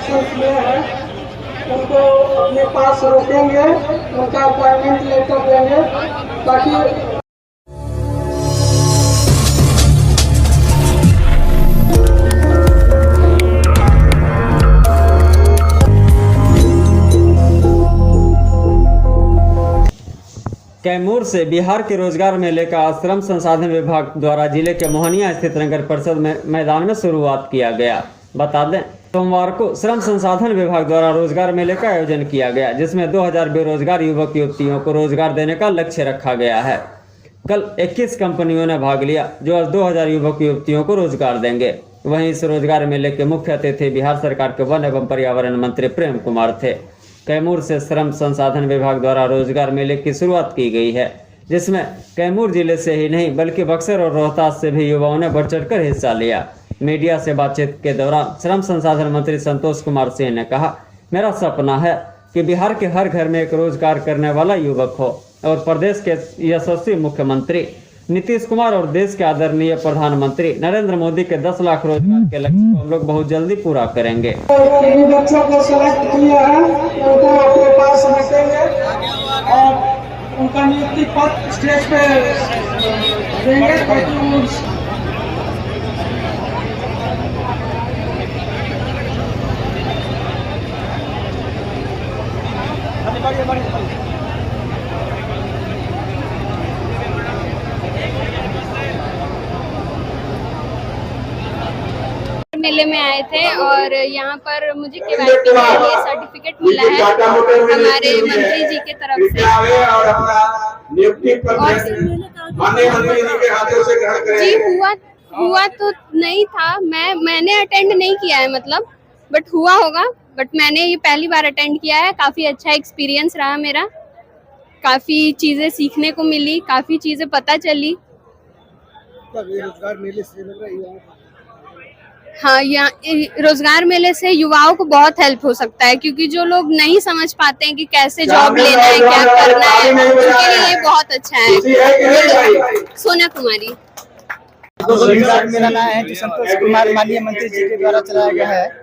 Instructions लिए हैं उनको अपने पास रोकेंगे, उनका अपॉइंटमेंट लेटर देंगे ताकि कैमूर से बिहार के रोजगार मेले का श्रम संसाधन विभाग द्वारा जिले के मोहनिया स्थित नगर परिषद में मैदान में शुरुआत किया गया। बता दें, सोमवार को श्रम संसाधन विभाग द्वारा रोजगार मेले का आयोजन किया गया, जिसमें 2000 बेरोजगार युवक युवतियों को रोजगार देने का लक्ष्य रखा गया है। कल 21 कंपनियों ने भाग लिया जो आज 2000 युवक युवतियों को रोजगार देंगे। वहीं इस रोजगार मेले के मुख्य अतिथि बिहार सरकार के वन एवं पर्यावरण मंत्री प्रेम कुमार थे। कैमूर से श्रम संसाधन विभाग द्वारा रोजगार मेले की शुरुआत की गई है, जिसमें कैमूर जिले से ही नहीं बल्कि बक्सर और रोहतास से भी युवाओं ने बढ़ चढ़कर हिस्सा लिया। मीडिया से बातचीत के दौरान श्रम संसाधन मंत्री संतोष कुमार सिंह ने कहा, मेरा सपना है कि बिहार के हर घर में एक रोजगार करने वाला युवक हो और प्रदेश के यशस्वी मुख्यमंत्री नीतीश कुमार और देश के आदरणीय प्रधानमंत्री नरेंद्र मोदी के 10 लाख रोजगार के लक्ष्य को हम लोग बहुत जल्दी पूरा करेंगे। बच्चों को सेलेक्ट किया है, उनको अपने पास रखेंगे और उनका नियुक्ति पत्र स्टेज पे देंगे। मेले में आए थे और यहाँ पर मुझे केवाईपी के लिए सर्टिफिकेट मिला है हमारे मंत्री जी के तरफ से। जी हुआ तो नहीं था, मैंने अटेंड नहीं किया है मतलब, बट हुआ होगा। बट मैंने ये पहली बार अटेंड किया है। काफी अच्छा एक्सपीरियंस रहा मेरा, काफी चीजें सीखने को मिली, काफी चीजें पता चली। रोजगार मेले से मिल रही है। हाँ, यहाँ रोजगार मेले से युवाओं को बहुत हेल्प हो सकता है, क्योंकि जो लोग नहीं समझ पाते हैं कि कैसे जॉब लेना है, क्या करना है, उनके लिए बहुत अच्छा है। सोनिया कुमारी। रोजगार मेला ना है जो संतोष कुमार माननीय मंत्री जी के द्वारा चलाया गया है।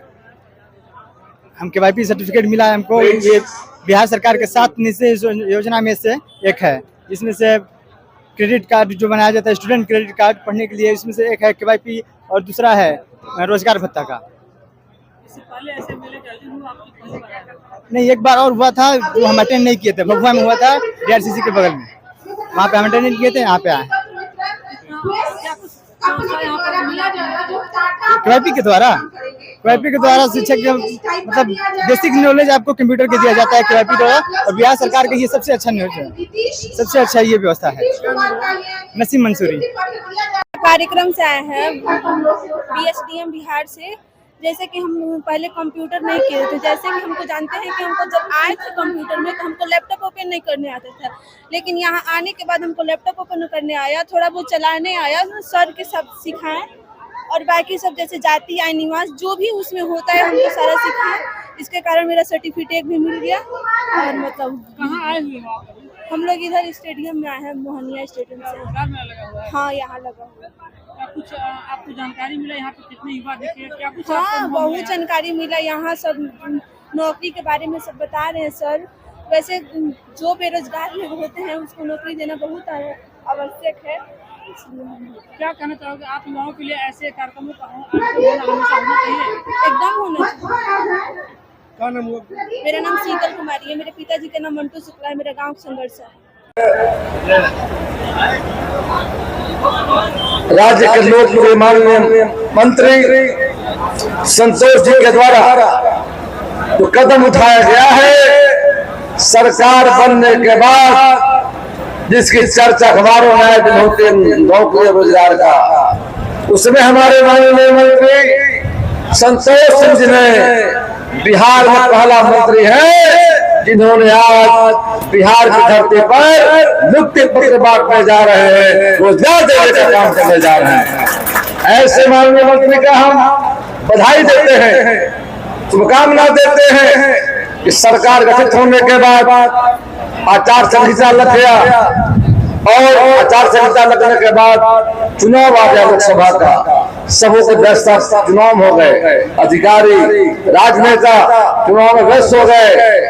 हम केवाईपी सर्टिफिकेट मिला है हमको। ये बिहार सरकार के 7 निश्चय योजना में से एक है, जिसमें से क्रेडिट कार्ड जो बनाया जाता है, स्टूडेंट क्रेडिट कार्ड पढ़ने के लिए, इसमें से एक है केवाईपी और दूसरा है रोजगार भत्ता का। इससे पहले ऐसे मेले का आयोजन हुआ आपकी पहली बार? नहीं, एक बार और हुआ था जो हम अटेंड नहीं किए थे। भगवा में हुआ था DRCC के बगल में, वहाँ पे हम अटेंड नहीं किए थे, यहाँ पे आए केवाईपी के द्वारा शिक्षक मतलब बेसिक नॉलेज आपको कंप्यूटर के दिया जाता है केवाईपी द्वारा, और बिहार सरकार का ये सबसे अच्छा न्यूज है, सबसे अच्छा ये व्यवस्था है। नसीम मंसूरी कार्यक्रम से आए हैं BSDM बिहार से। जैसे कि हम पहले कंप्यूटर नहीं किए थे, जैसे कि हमको जानते हैं कि हमको जब आए थे कंप्यूटर में तो हमको लैपटॉप ओपन नहीं करने आता था, लेकिन यहाँ आने के बाद हमको लैपटॉप ओपन करने आया, थोड़ा बहुत चलाने आया, सर के सब सिखाएं और बाकी सब जैसे जाति आय निवास जो भी उसमें होता है हमको सारा सिखाएं। इसके कारण मेरा सर्टिफिकेट भी मिल गया। और मतलब कहाँ आए हुए हो आप? हम लोग इधर स्टेडियम में आए हैं, मोहनिया स्टेडियम से। हाँ, यहाँ लगा हुआ है। क्या कुछ आपको जानकारी मिला यहाँ पे कितने युवा दिखे, क्या कुछ? हाँ, बहुत जानकारी मिला। यहाँ सब नौकरी के बारे में सब बता रहे हैं सर। वैसे जो बेरोजगार लोग होते हैं उसको नौकरी देना बहुत आवश्यक है। क्या कहना चाहोगे आप युवाओं के लिए ऐसे कार्यक्रमों का हमेशा होना चाहिए? एकदम होना चाहिए। क्या नाम हुआ? मेरा नाम शीतल कुमारी है, मेरे पिताजी का नाम मंटू शुक्ला है, मेरा गाँव संघर्ष है। राज्य के लोक माननीय मंत्री संतोष जी के द्वारा जो कदम उठाया गया है सरकार बनने के बाद, जिसकी चर्चा अखबारों में आए दिन होती है नौकरी रोजगार का, उसमें हमारे माननीय मंत्री संतोष सिंह जी ने बिहार में पहला मंत्री है जिन्होंने आज बिहार की धरती पर मुक्ति पत्र बांटने जा रहे हैं, रोजगार देने का काम करने जा रहे हैं। ऐसे माननीय मंत्री का हम बधाई देते हैं, शुभकामना देते हैं कि सरकार गठित होने के बाद आचार संहिता लग गया और आचार संहिता लगने के बाद चुनाव आ गया लोकसभा का। सबों के व्यस्त चुनाव हो गए, अधिकारी राजनेता चुनाव में व्यस्त हो गए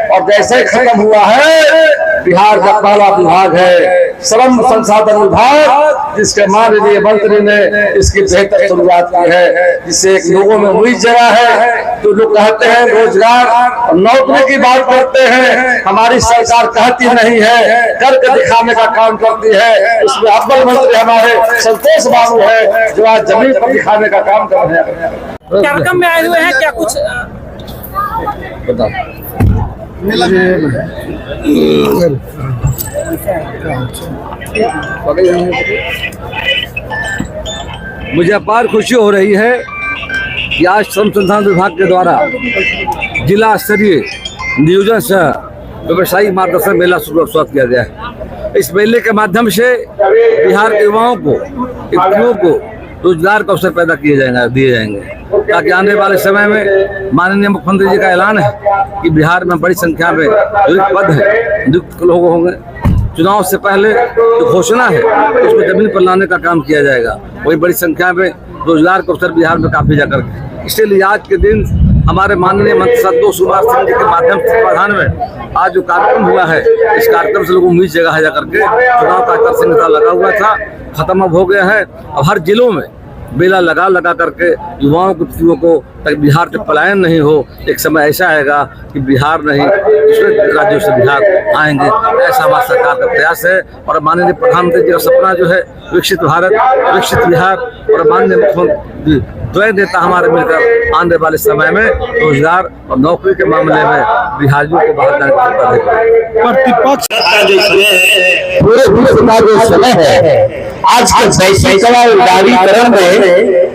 और जैसे ही खत्म हुआ है बिहार का पहला विभाग है श्रम संसाधन विभाग, जिसके माननीय मंत्री ने इसकी बेहतर शुरुआत की है, जिससे एक लोगों में उम्मीद जगा है। तो लोग कहते हैं रोजगार और नौकरी की बात करते हैं, हमारी सरकार कहती नहीं है, करके दिखाने का काम करती है। इसमें अव्वल मंत्री हमारे संतोष बाबू है जो आज जमीन पर दिखाने का काम कर रहे हैं। कार्यक्रम में आए हुए हैं, क्या कुछ मुझे अपार खुशी हो रही है कि आज श्रम संसाधन विभाग के द्वारा जिला स्तरीय नियोजन सह व्यवसायिक मार्गदर्शन मेला शुरुआत किया गया है। इस मेले के माध्यम से बिहार के युवाओं को, युवतियों को रोजगार का अवसर पैदा दिए जाएंगे ताकि आने वाले समय में माननीय मुख्यमंत्री जी का ऐलान है कि बिहार में बड़ी संख्या में रिक्त पद है, नियुक्त लोग होंगे। चुनाव से पहले जो घोषणा है उसको जमीन पर लाने का काम किया जाएगा। वही बड़ी संख्या में रोजगार का अवसर बिहार में काफी जगह है। इसलिए आज के दिन हमारे माननीय मंत्री संतोष कुमार सिंह जी के माध्यम से प्रधान में आज जो कार्यक्रम हुआ है, इस कार्यक्रम से लोगों उम्मीद जगह करके चुनाव का आचार संहिता लगा हुआ था, खत्म अब हो गया है। अब हर जिलों में मेला लगा करके युवाओं को ताकि बिहार से पलायन नहीं हो। एक समय ऐसा आएगा कि बिहार नहीं दूसरे राज्यों से बिहार आएंगे, ऐसा हमारी सरकार का प्रयास है। और माननीय प्रधानमंत्री जी का सपना जो है विकसित भारत, विकसित बिहार, और माननीय मुख्यमंत्री द्वय नेता हमारे मिलकर आने वाले समय में रोजगार और नौकरी के मामले में बिहारियों को बाहर जाने की प्रतिपक्ष पूरे समय है। आज के वैश्वीकरण में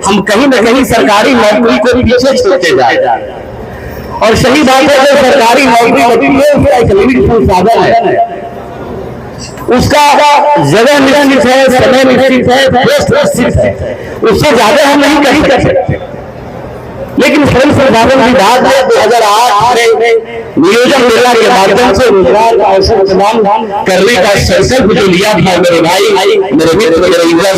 हम कहीं न कहीं सरकारी नौकरी को पीछे छोड़ते जा रहे हैं। और सही बात है कि सरकारी नौकरी होती है, उसका एक लिमिट साधन है, उसका जगह निश्चित है, समय निश्चित है, पोस्ट निश्चित है, उससे ज्यादा हम नहीं कहीं कर सकते। लेकिन श्रम संसाधन विभाग ने 2008 में नियोजन मेला के माध्यम से रोजगार का अवसर प्रदान करने का संकल्प जो लिया था मेरे भाई, मेरे मित्र, मेरे युवा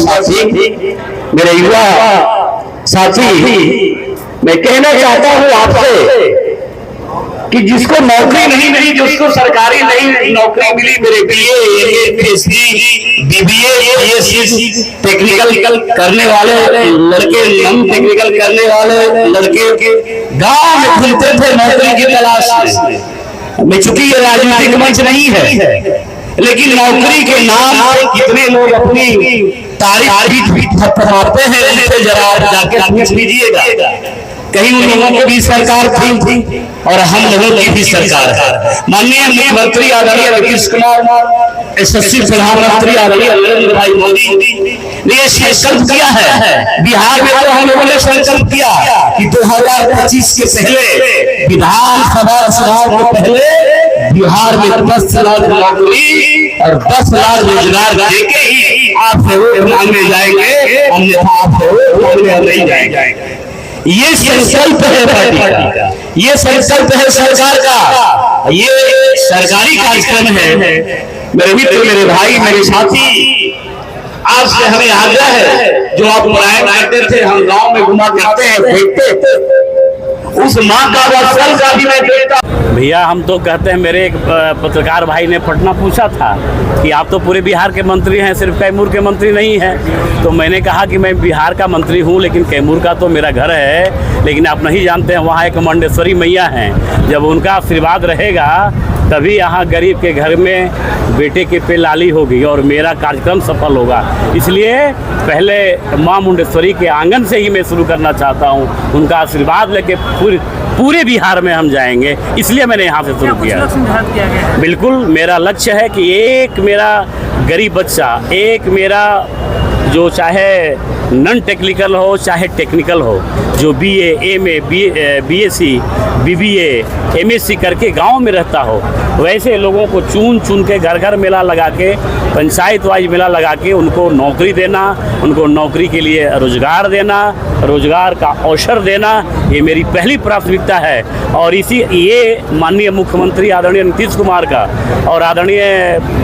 साथी, मैं कहना चाहता हूँ आपसे कि जिसको नौकरी नहीं मिली, जिसको सरकारी नहीं नौकरी मिली, मेरे BA, PhD, BBA, BSc technical करने वाले लड़के, नॉन टेक्निकल करने वाले लड़के गांव में घूमते थे नौकरी की तलाश में। चूंकि ये राजनीतिक मंच नहीं है, लेकिन नौकरी के नाम पर कितने लोग अपनी तारीफ फटफटाते हैं, उनसे जरा जाके पूछ लीजिएगा। कहीं उन लोगों की भी सरकार थी और हम लोगों की भी सरकार है। माननीय मुख्यमंत्री आदरणीय नीतीश कुमार, यशस्वी प्रधानमंत्री आदरणीय नरेंद्र भाई मोदी ने संकल्प किया है। बिहार में तो हम लोगों ने संकल्प किया कि 2025 के पहले, विधानसभा चुनाव के पहले बिहार में 10 लाख नौकरी और 10 लाख रोजगार देके ही आपसे वोट मांगे जाएंगे, अन्यथा आपसे वोट मांगे नहीं जाएंगे। ये संकल्प है पार्टी का, ये संकल्प है सरकार का, ये सरकारी कार्यक्रम है। मेरे मित्र, मेरे भाई, मेरे साथी, आपसे हमें आग्रह है, जो आप मुलायम करते थे, हम गांव में घुमा करते हैं, देखते थे, उस माँ का वत्सल का भी मैं देखता। भैया हम तो कहते हैं, मेरे एक पत्रकार भाई ने पटना पूछा था कि आप तो पूरे बिहार के मंत्री हैं, सिर्फ कैमूर के मंत्री नहीं हैं। तो मैंने कहा कि मैं बिहार का मंत्री हूं, लेकिन कैमूर का तो मेरा घर है। लेकिन आप नहीं जानते हैं, वहाँ एक मुंडेश्वरी मैया हैं, जब उनका आशीर्वाद रहेगा तभी यहाँ गरीब के घर में बेटे के पे लाली होगी और मेरा कार्यक्रम सफल होगा। इसलिए पहले माँ मुंडेश्वरी के आंगन से ही मैं शुरू करना चाहता हूँ। उनका आशीर्वाद लेके पूरे बिहार में हम जाएंगे, इसलिए मैंने यहाँ से शुरू किया। बिल्कुल मेरा लक्ष्य है कि एक मेरा गरीब बच्चा, एक मेरा जो चाहे नॉन टेक्निकल हो चाहे टेक्निकल हो, जो BA, MA, BSc, BBA, MSc करके गांव में रहता हो, वैसे लोगों को चुन के घर घर मेला लगा के, पंचायत वाइज मेला लगा के उनको नौकरी देना, उनको नौकरी के लिए रोजगार देना, रोजगार का अवसर देना, ये मेरी पहली प्राथमिकता है। और ये माननीय मुख्यमंत्री आदरणीय नीतीश कुमार का और आदरणीय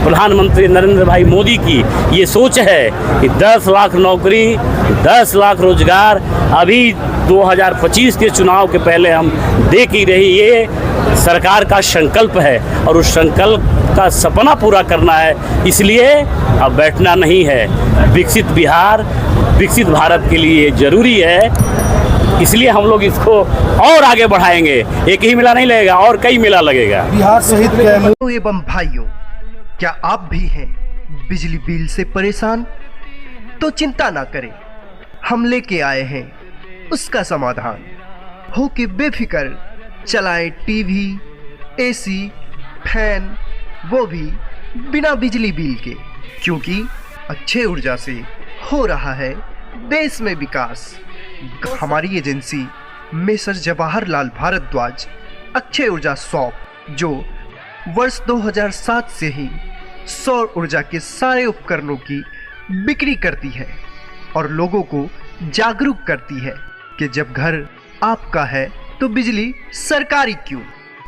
प्रधानमंत्री नरेंद्र भाई मोदी की ये सोच है कि 10 10 लाख नौकरी, 10 लाख रोजगार अभी 2025 के चुनाव के पहले हम दे की रही। ये सरकार का संकल्प है और उस संकल्प का सपना पूरा करना है, इसलिए अब बैठना नहीं है। विकसित बिहार, विकसित भारत के लिए जरूरी है, इसलिए हम लोग इसको और आगे बढ़ाएंगे। एक ही मेला नहीं लगेगा और कई मेला लगेगा। बिहार सहित एवं भाइयों, क्या आप भी हैं बिजली बिल से परेशान? तो चिंता ना करें, हम लेके आए हैं उसका समाधान। हो के बेफिक्र चलाएं टीवी, एसी, फैन, वो भी बिना बिजली बिल के, क्योंकि अक्षय ऊर्जा से हो रहा है देश में विकास। हमारी एजेंसी मेसर जवाहरलाल भारद्वाज अक्षय ऊर्जा शॉप, जो वर्ष 2007 से ही सौर ऊर्जा के सारे उपकरणों की बिक्री करती है और लोगों को जागरूक करती है कि जब घर आपका है तो बिजली सरकारी क्यों।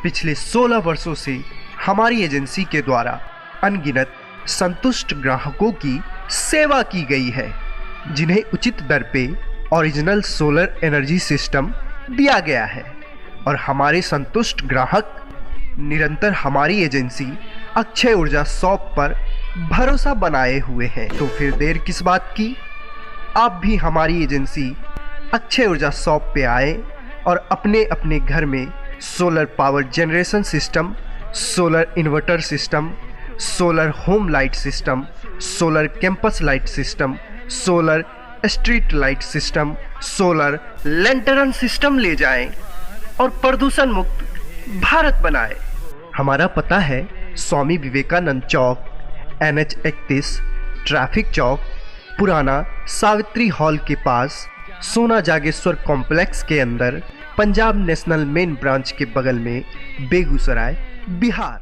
पिछले 16 वर्षों से हमारी एजेंसी के द्वारा अनगिनत संतुष्ट ग्राहकों की सेवा की गई है, जिन्हें उचित दर पे ओरिजिनल सोलर एनर्जी सिस्टम दिया गया है और हमारे संतुष्ट ग्राहक निरंतर हमारी एजेंसी अक्षय ऊर्जा शॉप पर भरोसा बनाए हुए हैं। तो फिर देर किस बात की, आप भी हमारी एजेंसी अक्षय ऊर्जा शॉप पे आए और अपने अपने घर में solar power generation system, solar inverter system, solar home light system, solar campus light system, solar street light system, solar lantern system ले जाएं और प्रदूषण मुक्त भारत बनाएं। हमारा पता है स्वामी विवेकानंद चौक, NH 31, ट्रैफिक चौक, पुराना सावित्री हॉल के पास, सोना जागेश्वर कॉम्प्लेक्स के अंदर, पंजाब नेशनल मेन ब्रांच के बगल में, बेगूसराय, बिहार।